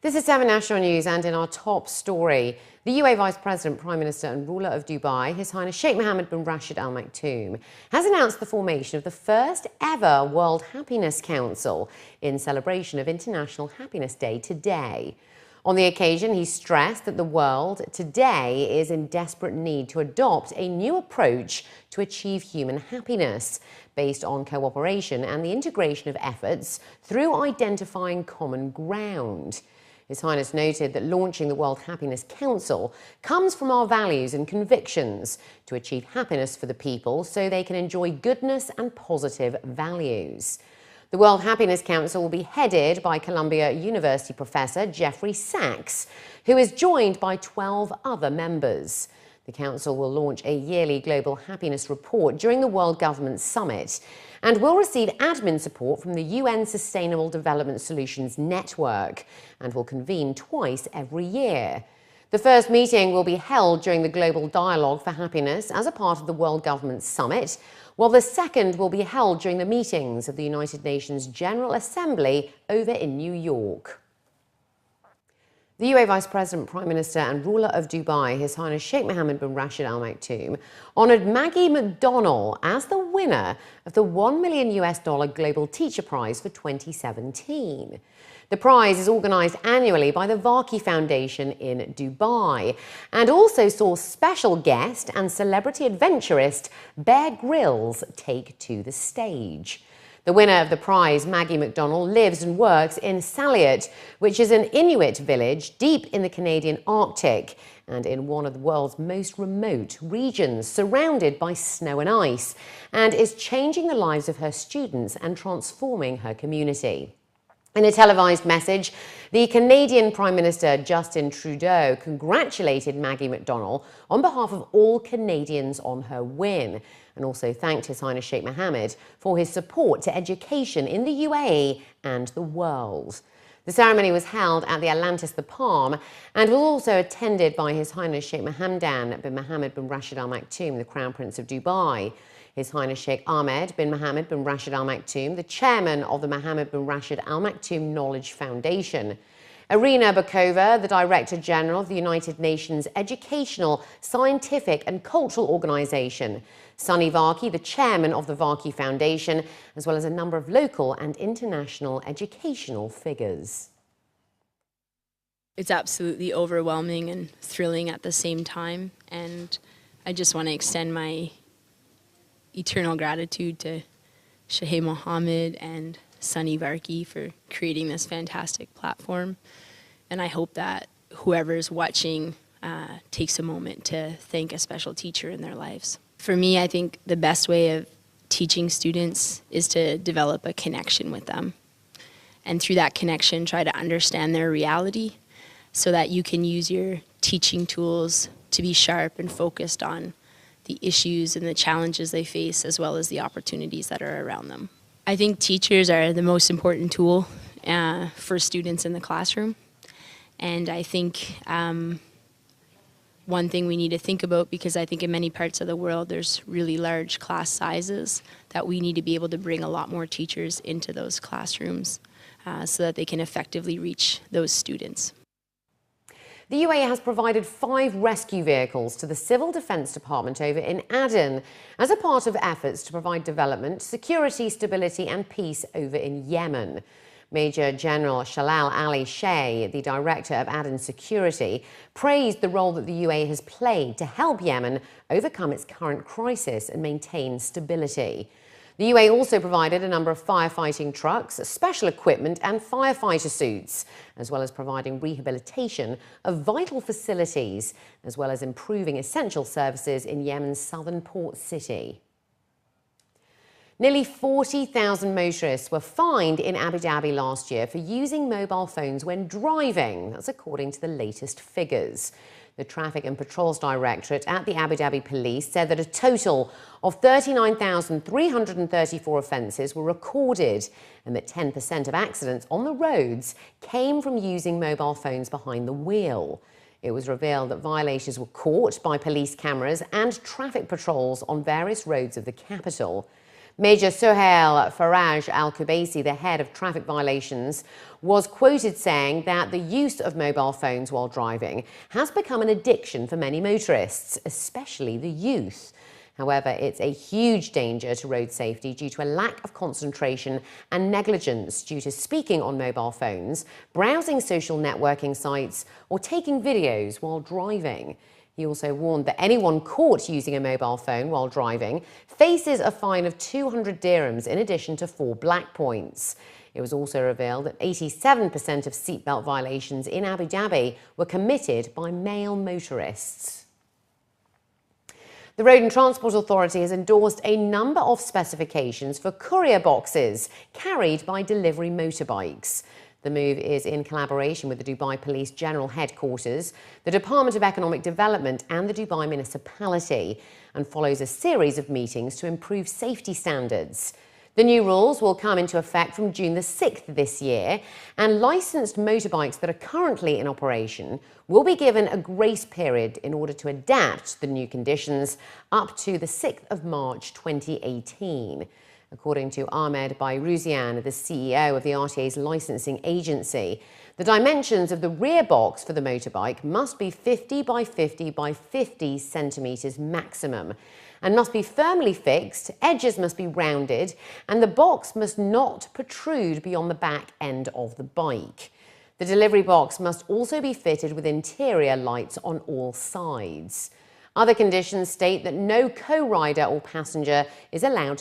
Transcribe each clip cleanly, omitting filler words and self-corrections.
This is 7 National News, and in our top story, the UAE Vice President, Prime Minister and ruler of Dubai, His Highness Sheikh Mohammed bin Rashid Al Maktoum, has announced the formation of the first ever World Happiness Council in celebration of International Happiness Day today. On the occasion, he stressed that the world today is in desperate need to adopt a new approach to achieve human happiness, based on cooperation and the integration of efforts through identifying common ground. His Highness noted that launching the World Happiness Council comes from our values and convictions to achieve happiness for the people so they can enjoy goodness and positive values. The World Happiness Council will be headed by Columbia University professor Jeffrey Sachs, who is joined by 12 other members. The Council will launch a yearly global happiness report during the World Government Summit and will receive admin support from the UN Sustainable Development Solutions Network and will convene twice every year. The first meeting will be held during the Global Dialogue for Happiness as a part of the World Government Summit, while the second will be held during the meetings of the United Nations General Assembly over in New York. The UAE Vice President, Prime Minister and ruler of Dubai, His Highness Sheikh Mohammed bin Rashid Al Maktoum, honoured Maggie McDonnell as the winner of the $1 million Global Teacher Prize for 2017. The prize is organised annually by the Varkey Foundation in Dubai and also saw special guest and celebrity adventurist Bear Grylls take to the stage. The winner of the prize, Maggie McDonnell, lives and works in Salyut, which is an Inuit village deep in the Canadian Arctic and in one of the world's most remote regions, surrounded by snow and ice, and is changing the lives of her students and transforming her community. In a televised message, the Canadian Prime Minister Justin Trudeau congratulated Maggie McDonnell on behalf of all Canadians on her win and also thanked His Highness Sheikh Mohammed for his support to education in the UAE and the world. The ceremony was held at the Atlantis The Palm and was also attended by His Highness Sheikh Mohammed bin Mohammed bin Rashid Al Maktoum, the Crown Prince of Dubai. His Highness Sheikh Ahmed bin Mohammed bin Rashid Al Maktoum, the chairman of the Mohammed bin Rashid Al Maktoum Knowledge Foundation. Irina Bokova, the Director General of the United Nations Educational, Scientific and Cultural Organization. Sunny Varkey, the chairman of the Varkey Foundation, as well as a number of local and international educational figures. It's absolutely overwhelming and thrilling at the same time, and I just want to extend my eternal gratitude to Sheikh Mohammed and Sunny Varkey for creating this fantastic platform. And I hope that whoever's watching takes a moment to thank a special teacher in their lives. For me, I think the best way of teaching students is to develop a connection with them. And through that connection, try to understand their reality so that you can use your teaching tools to be sharp and focused on the issues and the challenges they face, as well as the opportunities that are around them. I think teachers are the most important tool for students in the classroom. And I think one thing we need to think about, because I think in many parts of the world there's really large class sizes, that we need to be able to bring a lot more teachers into those classrooms so that they can effectively reach those students. The UAE has provided 5 rescue vehicles to the Civil Defence Department over in Aden as a part of efforts to provide development, security, stability and peace over in Yemen. Major General Shalal Ali Sheh, the director of Aden Security, praised the role that the UAE has played to help Yemen overcome its current crisis and maintain stability. The UAE also provided a number of firefighting trucks, special equipment and firefighter suits, as well as providing rehabilitation of vital facilities, as well as improving essential services in Yemen's southern port city. Nearly 40,000 motorists were fined in Abu Dhabi last year for using mobile phones when driving. That's according to the latest figures. The Traffic and Patrols Directorate at the Abu Dhabi Police said that a total of 39,334 offences were recorded and that 10% of accidents on the roads came from using mobile phones behind the wheel. It was revealed that violators were caught by police cameras and traffic patrols on various roads of the capital. Major Suhail Faraj al-Kubaisi, the head of traffic violations, was quoted saying that the use of mobile phones while driving has become an addiction for many motorists, especially the youth. However, it's a huge danger to road safety due to a lack of concentration and negligence due to speaking on mobile phones, browsing social networking sites, or taking videos while driving. He also warned that anyone caught using a mobile phone while driving faces a fine of 200 dirhams in addition to 4 black points. It was also revealed that 87% of seatbelt violations in Abu Dhabi were committed by male motorists. The Road and Transport Authority has endorsed a number of specifications for courier boxes carried by delivery motorbikes. The move is in collaboration with the Dubai Police General Headquarters, the Department of Economic Development and the Dubai Municipality, and follows a series of meetings to improve safety standards. The new rules will come into effect from June the 6th this year, and licensed motorbikes that are currently in operation will be given a grace period in order to adapt to the new conditions up to the 6th of March 2018. According to Ahmed Bayruzian, the CEO of the RTA's licensing agency, the dimensions of the rear box for the motorbike must be 50 by 50 by 50 centimetres maximum and must be firmly fixed, edges must be rounded, and the box must not protrude beyond the back end of the bike. The delivery box must also be fitted with interior lights on all sides. Other conditions state that no co-rider or passenger is allowed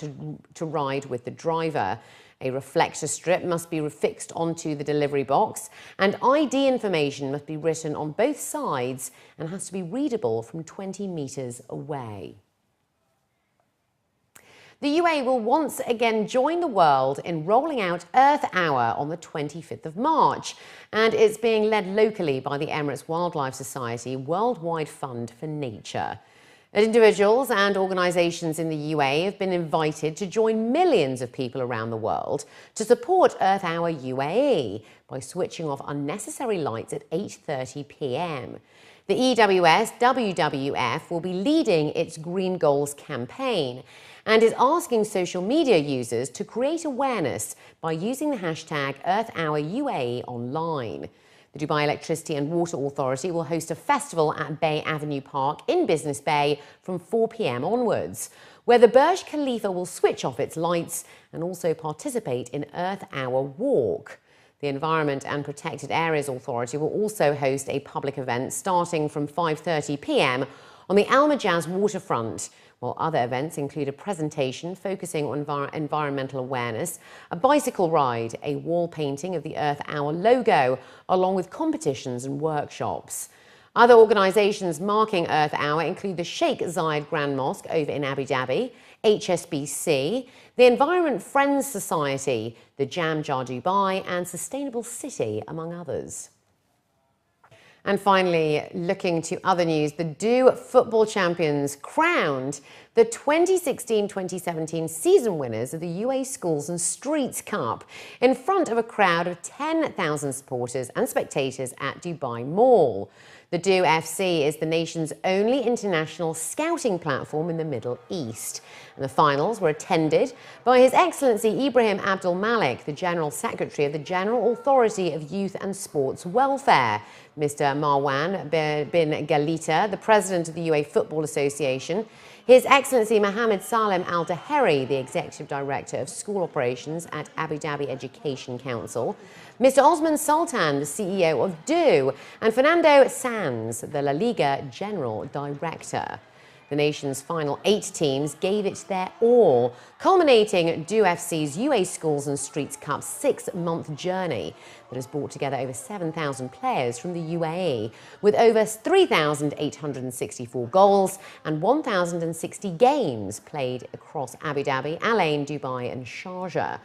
to ride with the driver. A reflector strip must be fixed onto the delivery box, and ID information must be written on both sides and has to be readable from 20 metres away. The UAE will once again join the world in rolling out Earth Hour on the 25th of March, and it's being led locally by the Emirates Wildlife Society Worldwide Fund for Nature. Individuals and organisations in the UAE have been invited to join millions of people around the world to support Earth Hour UAE by switching off unnecessary lights at 8:30 p.m. The EWS WWF will be leading its Green Goals campaign and is asking social media users to create awareness by using the hashtag EarthHourUAE online. The Dubai Electricity and Water Authority will host a festival at Bay Avenue Park in Business Bay from 4 p.m. onwards, where the Burj Khalifa will switch off its lights and also participate in Earth Hour Walk. The Environment and Protected Areas Authority will also host a public event starting from 5:30 p.m. on the Al Majaz waterfront, while other events include a presentation focusing on environmental awareness, a bicycle ride, a wall painting of the Earth Hour logo, along with competitions and workshops. Other organisations marking Earth Hour include the Sheikh Zayed Grand Mosque over in Abu Dhabi, HSBC, the Environment Friends Society, the Jam Jar Dubai and Sustainable City, among others. And finally, looking to other news, the Du football champions crowned the 2016-2017 season winners of the UAE Schools and Streets Cup in front of a crowd of 10,000 supporters and spectators at Dubai Mall. The duFC is the nation's only international scouting platform in the Middle East. And the finals were attended by His Excellency Ibrahim Abdul Malik, the General Secretary of the General Authority of Youth and Sports Welfare, Mr. Marwan bin Galita, the President of the UAE Football Association, His Excellency Mohammed Salim Al Daheri, the Executive Director of School Operations at Abu Dhabi Education Council, Mr. Osman Sultan, the CEO of Du, and Fernando Sanz, the La Liga General Director. The nation's final 8 teams gave it their all, culminating duFC's UAE Schools and Streets Cup 6-month journey that has brought together over 7,000 players from the UAE, with over 3,864 goals and 1,060 games played across Abu Dhabi, Al Ain, Dubai and Sharjah.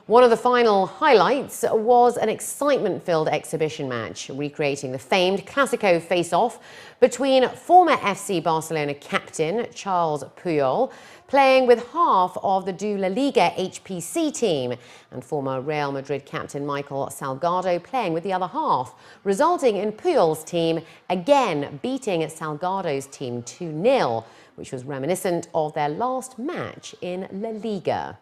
One of the final highlights was an excitement-filled exhibition match, recreating the famed Clasico face-off between former FC Barcelona captain Charles Puyol, playing with half of the Du La Liga HPC team, and former Real Madrid captain Michael Salgado playing with the other half, resulting in Puyol's team again beating Salgado's team 2-0, which was reminiscent of their last match in La Liga.